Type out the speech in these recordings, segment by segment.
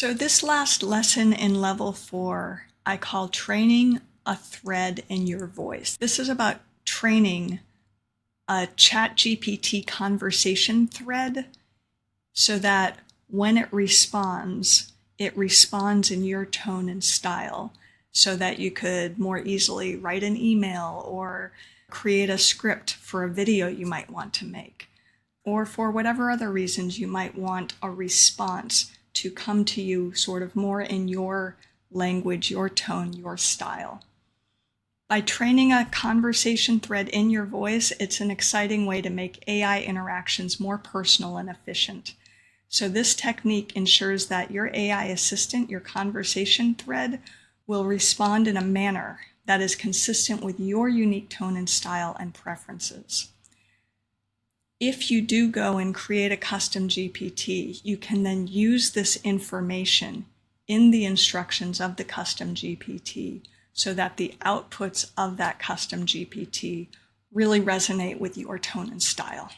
So this last lesson in level 4, I call training a thread in your voice. This is about training a ChatGPT conversation thread so that when it responds in your tone and style so that you could more easily write an email or create a script for a video you might want to make, or for whatever other reasons you might want a response to come to you sort of more in your language, your tone, your style. By training a conversation thread in your voice, it's an exciting way to make AI interactions more personal and efficient. So this technique ensures that your AI assistant, your conversation thread, will respond in a manner that is consistent with your unique tone and style and preferences. If you do go and create a custom GPT, you can then use this information in the instructions of the custom GPT so that the outputs of that custom GPT really resonate with your tone and style.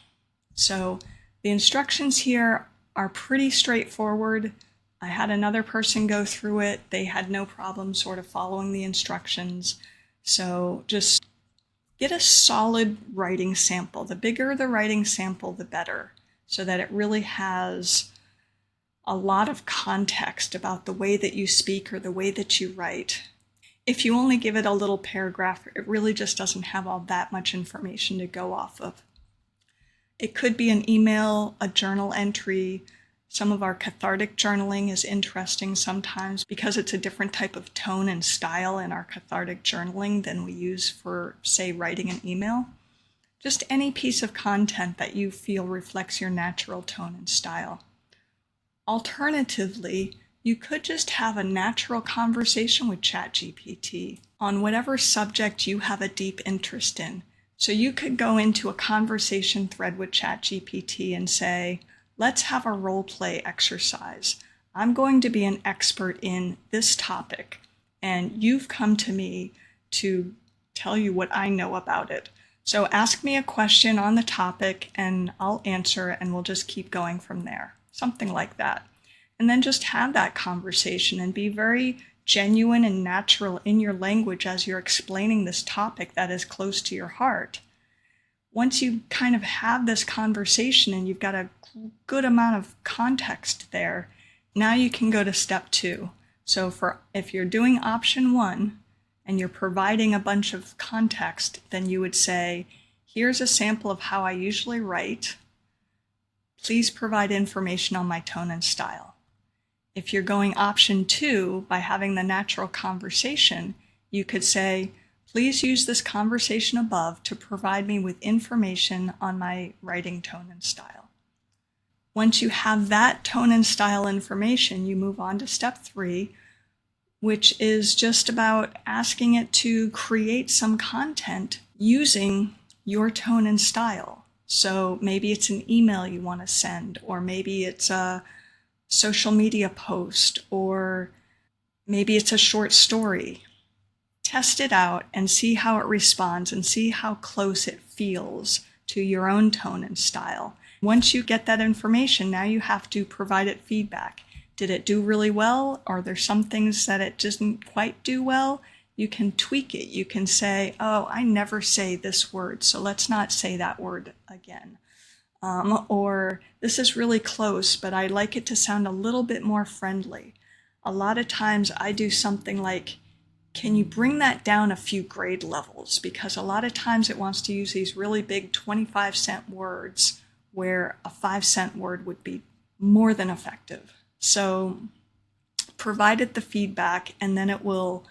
So the instructions here are pretty straightforward. I had another person go through it. They had no problem sort of following the instructions. So just get a solid writing sample. The bigger the writing sample, the better, so that it really has a lot of context about the way that you speak or the way that you write. If you only give it a little paragraph, it really just doesn't have all that much information to go off of. It could be an email, a journal entry. Some of our cathartic journaling is interesting sometimes because it's a different type of tone and style in our cathartic journaling than we use for, say, writing an email. Just any piece of content that you feel reflects your natural tone and style. Alternatively, you could just have a natural conversation with ChatGPT on whatever subject you have a deep interest in. So you could go into a conversation thread with ChatGPT and say, let's have a role play exercise. I'm going to be an expert in this topic, and you've come to me to tell you what I know about it. So ask me a question on the topic and I'll answer, and we'll just keep going from there. Something like that. And then just have that conversation and be very genuine and natural in your language as you're explaining this topic that is close to your heart. Once you kind of have this conversation and you've got a good amount of context there, now you can go to step 2. So if you're doing option 1 and you're providing a bunch of context, then you would say, here's a sample of how I usually write. Please provide information on my tone and style. If you're going option 2, by having the natural conversation, you could say, please use this conversation above to provide me with information on my writing tone and style. Once you have that tone and style information, you move on to step 3, which is just about asking it to create some content using your tone and style. So maybe it's an email you want to send, or maybe it's a social media post, or maybe it's a short story. Test it out and see how it responds and see how close it feels to your own tone and style. Once you get that information, now you have to provide it feedback. Did it do really well? Are there some things that it didn't quite do well? You can tweak it. You can say, oh, I never say this word, so let's not say that word again. Or this is really close, but I like it to sound a little bit more friendly. A lot of times I do something like, can you bring that down a few grade levels? Because a lot of times it wants to use these really big 25-cent words where a 5-cent word would be more than effective. So provide it the feedback and then it will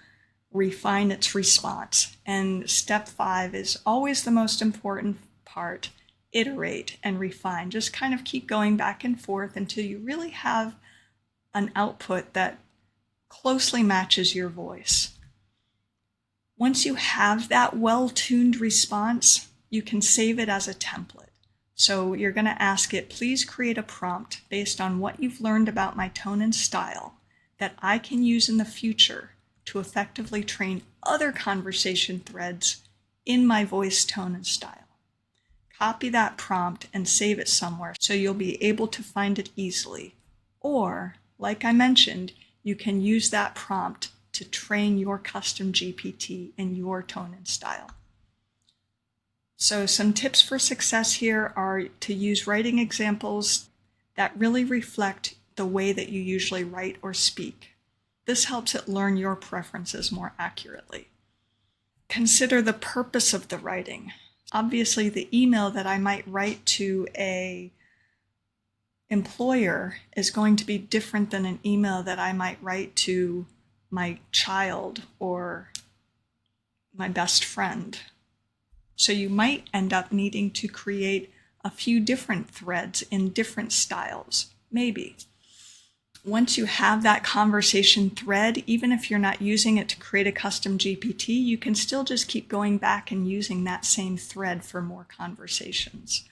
refine its response. And step 5 is always the most important part. Iterate and refine. Just kind of keep going back and forth until you really have an output that closely matches your voice. Once you have that well-tuned response, you can save it as a template. So you're going to ask it, please create a prompt based on what you've learned about my tone and style that I can use in the future to effectively train other conversation threads in my voice, tone, and style. Copy that prompt and save it somewhere so you'll be able to find it easily. Or like I mentioned, you can use that prompt to train your custom GPT in your tone and style. So some tips for success here are to use writing examples that really reflect the way that you usually write or speak. This helps it learn your preferences more accurately. Consider the purpose of the writing. Obviously, the email that I might write to an employer is going to be different than an email that I might write to my child or my best friend. So you might end up needing to create a few different threads in different styles, maybe. Once you have that conversation thread, even if you're not using it to create a custom GPT, you can still just keep going back and using that same thread for more conversations.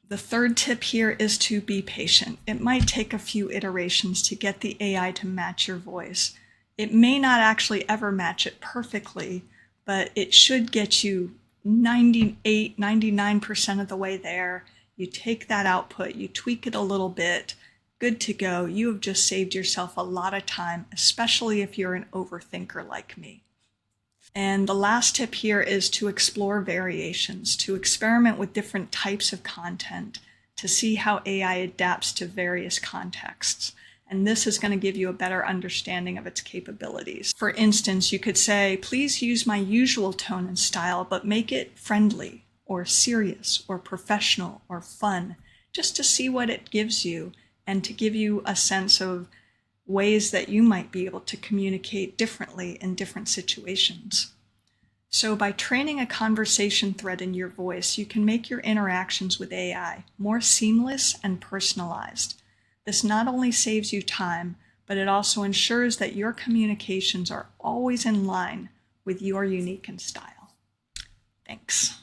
The third tip here is to be patient. It might take a few iterations to get the AI to match your voice. It may not actually ever match it perfectly, but it should get you 98, 99% of the way there. You take that output, you tweak it a little bit, good to go. You have just saved yourself a lot of time, especially if you're an overthinker like me. And the last tip here is to explore variations, to experiment with different types of content, to see how AI adapts to various contexts. And this is going to give you a better understanding of its capabilities. For instance, you could say, please use my usual tone and style, but make it friendly or serious or professional or fun, just to see what it gives you and to give you a sense of ways that you might be able to communicate differently in different situations. So by training a conversation thread in your voice, you can make your interactions with AI more seamless and personalized. This not only saves you time, but it also ensures that your communications are always in line with your unique style. Thanks.